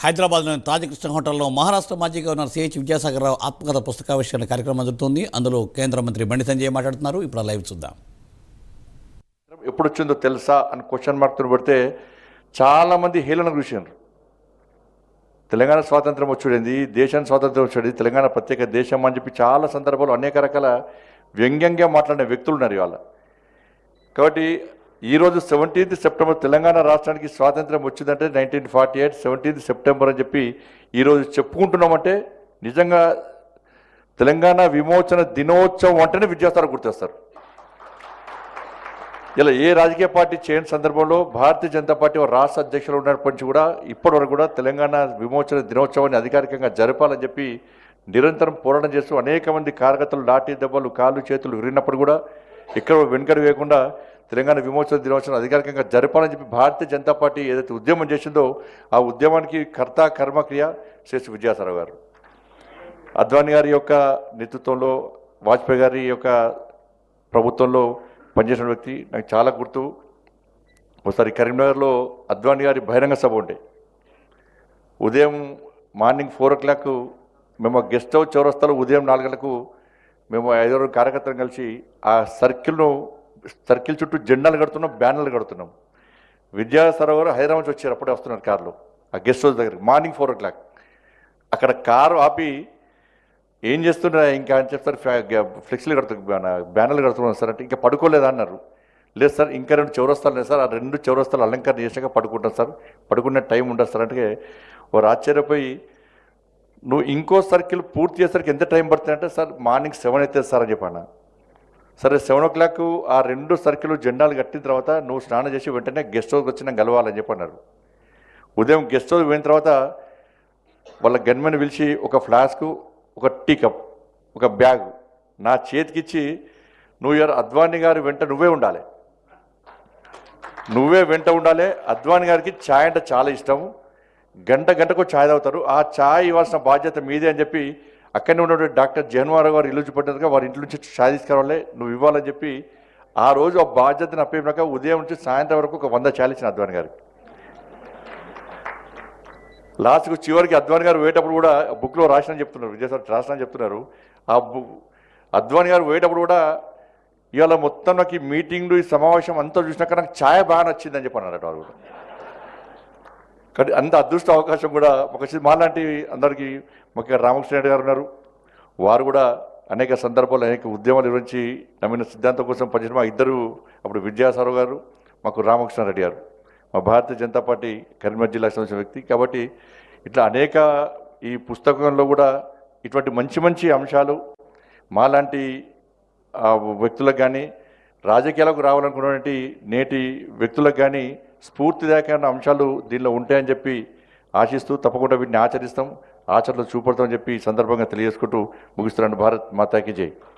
హైదరాబాద్లోని తాజకృష్ణ హోటల్లో మహారాష్ట్ర మాజీ గవర్నర్ సిహెచ్ విద్యాసాగరరావు ఆత్మకథ పుస్తకావిష్కరణ కార్యక్రమం జరుగుతుంది. అందులో కేంద్ర మంత్రి బండి సంజయ్ మాట్లాడుతున్నారు. ఇప్పుడు లైవ్ చూద్దాం. ఎప్పుడు వచ్చిందో తెలుసా అని క్వశ్చన్ మార్క్తో పెడితే చాలామంది హేళన చూశారు. తెలంగాణ స్వాతంత్రం వచ్చేది, దేశానికి స్వాతంత్రం వచ్చేది, తెలంగాణ ప్రత్యేక దేశం అని చెప్పి చాలా సందర్భాలు అనేక రకాల వ్యంగ్యంగా మాట్లాడిన వ్యక్తులు ఉన్నారు ఇవాళ. కాబట్టి ఈరోజు 17th సెప్టెంబర్ తెలంగాణ రాష్ట్రానికి స్వాతంత్రం వచ్చిందంటే 1948 17th సెప్టెంబర్ అని చెప్పి ఈరోజు చెప్పుకుంటున్నామంటే నిజంగా తెలంగాణ విమోచన దినోత్సవం అంటేనే విద్యాసాగర్ గుర్తొస్తారు. ఇలా ఏ రాజకీయ పార్టీ చేయని సందర్భంలో భారతీయ జనతా పార్టీ రాష్ట్ర అధ్యక్షులు ఉన్నప్పటి నుంచి కూడా ఇప్పటివరకు కూడా తెలంగాణ విమోచన దినోత్సవాన్ని అధికారికంగా జరపాలని చెప్పి నిరంతరం పోరాటం చేస్తూ అనేక మంది కార్యకర్తలు లాఠీ దెబ్బలు కాళ్ళు చేతులు విరిగినప్పుడు కూడా ఇక్కడ వెనుకడు వేయకుండా తెలంగాణ విమోచన దినోత్సవం అధికారికంగా జరపాలని చెప్పి భారతీయ జనతా పార్టీ ఏదైతే ఉద్యమం చేసిందో ఆ ఉద్యమానికి కర్త కర్మక్రియ శ్రీ విద్యాసాగర్ గారు. అద్వానీ గారి యొక్క నేతృత్వంలో, వాజ్పేయి గారి యొక్క ప్రభుత్వంలో పనిచేసిన వ్యక్తి నాకు చాలా గుర్తు. ఒకసారి కరీంనగర్లో అద్వానీ గారి బహిరంగ సభ ఉండే. ఉదయం మార్నింగ్ 4 o'clock మేము గెస్ట్ హౌస్ చౌరస్తాలో ఉదయం 4 గంటలకు మేము 5 కార్యకర్తలు కలిసి ఆ సర్కిల్ చుట్టూ జెండాలు కడుతున్నాం, బ్యానర్లు కడుతున్నాం. విద్యాసాగర్ గారు హైదరాబాద్ నుంచి వచ్చారు, అప్పుడే వస్తున్నారు కారులో ఆ గెస్ట్ హౌస్ దగ్గరికి. మార్నింగ్ 4 o'clock అక్కడ కారు ఆపి ఏం చేస్తున్నా ఇంకా అని చెప్తారు, ఫ్లెక్సీలు కడుతున్నారు, బ్యానర్లు కడుతున్నాం సార్ అంటే ఇంకా పడుకోలేదా అన్నారు. లేదు సార్ ఇంకా 2 చౌరస్తాలు లేదు సార్, ఆ 2 చౌరస్తాలు అలంకరణ చేసాక పడుకుంటాం సార్, పడుకునే టైం ఉండదు సార్ అంటే వారు ఆశ్చర్యపోయి నువ్వు ఇంకో సర్కిల్ పూర్తి చేసరికి ఎంత టైం పడుతుంది అంటే సార్ మార్నింగ్ 7 అవుతుంది సార్ అని చెప్పాను. సరే 7 o'clock ఆ 2 సర్కిల్ జెండాలు కట్టిన తర్వాత నువ్వు స్నానం చేసి వెంటనే గెస్ట్ హౌస్కి వచ్చి నాకు కలవాలని చెప్పన్నారు. ఉదయం గెస్ట్ హౌస్ పోయిన తర్వాత వాళ్ళ గన్మెన్ పిలిచి ఒక ఫ్లాస్కు, ఒక టీ కప్, ఒక బ్యాగ్ నా చేతికిచ్చి నువ్వు అద్వానీ గారి వెంట నువ్వే ఉండాలి, అద్వానీ గారికి ఛాయ్ అంటే చాలా ఇష్టం, గంటకు ఛాయ్ తాగుతారు, ఆ ఛాయ్ ఇవ్వాల్సిన బాధ్యత మీదే అని చెప్పి అక్కడనే ఉన్నటువంటి డాక్టర్ జగన్మోహన్ గారు ఇల్లు చూపెట్టినట్టుగా వారి ఇంటి నుంచి ఛాయ్ తీసుకురావాలే నువ్వు ఇవ్వాలని చెప్పి ఆ రోజు ఆ బాధ్యతను అప్పయినాక ఉదయం నుంచి సాయంత్రం వరకు ఒక 100 ఛాయలు ఇచ్చిన అద్వానీ గారికి. లాస్ట్కు చివరికి అద్వానీ గారు పోయేటప్పుడు కూడా బుక్లో రాసిన చెప్తున్నారు, విద్యాసాగర్ రాసిన చెప్తున్నారు. ఆ అద్వానీ గారు పోయేటప్పుడు కూడా ఇవాళ మొత్తం నాకు ఈ మీటింగ్లు ఈ సమావేశం అంతా చూసినాక నాకు ఛాయ్ బాగా నచ్చిందని చెప్పి అన్నారట వారు కూడా. కానీ అంత అదృష్ట అవకాశం కూడా మాలాంటి అందరికీ ముఖ్యంగా రామకృష్ణ రెడ్డి గారు ఉన్నారు. వారు కూడా అనేక సందర్భాలు అనేక ఉద్యమాలు నిర్వహించి నమ్మిన సిద్ధాంతం కోసం పనిచేసిన మా ఇద్దరు, అప్పుడు విద్యాసాగర్ గారు, మాకు రామకృష్ణ రెడ్డి గారు, మా భారతీయ జనతా పార్టీ కరీంనగర్ జిల్లాకు సంబంధించిన వ్యక్తి. కాబట్టి ఇట్లా అనేక ఈ పుస్తకంలో కూడా ఇటువంటి మంచి అంశాలు మాలాంటి వ్యక్తులకు కానీ రాజకీయాలకు రావాలనుకున్నటువంటి నేటి వ్యక్తులకు కానీ స్ఫూర్తిదాయకమైన అంశాలు దీనిలో ఉంటాయని చెప్పి ఆశిస్తూ తప్పకుండా వీటిని ఆచరిస్తాం, ఆచరణలో చూపడతామని చెప్పి ఈ సందర్భంగా తెలియజేసుకుంటూ ముగిస్తున్నాను. భారత్ మాతాకి జై.